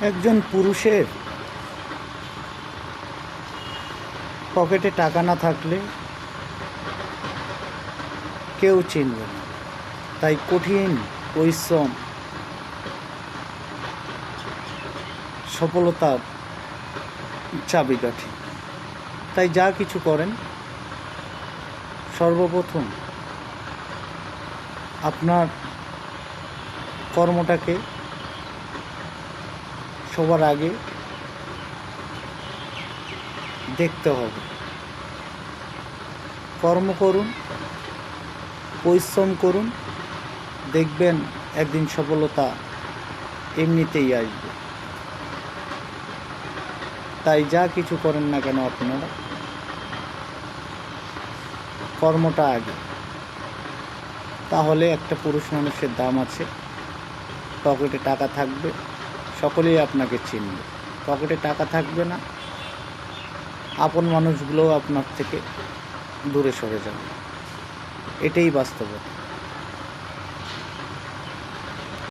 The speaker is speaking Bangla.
একজন পুরুষের পকেটে টাকা না থাকলে কেউ চিনবে না। তাই কঠিন পরিশ্রম সফলতার চাবিকাঠি। তাই যা কিছু করেন সর্বপ্রথম আপনার কর্মটাকে সবার আগে দেখতে হবে। কর্ম করুন, পরিশ্রম করুন, দেখবেন একদিন সফলতা এমনিতেই আসবে। তাই যা কিছু করেন না কেন আপনারা কর্মটা আগে, তাহলে একটা পুরুষ মানুষের দাম আছে। পকেটে টাকা থাকবে, সকলেই আপনাকে চিনবে। পকেটে টাকা থাকবে না, আপন মানুষগুলোও আপনার থেকে দূরে সরে যাবে। এটাই বাস্তবতা।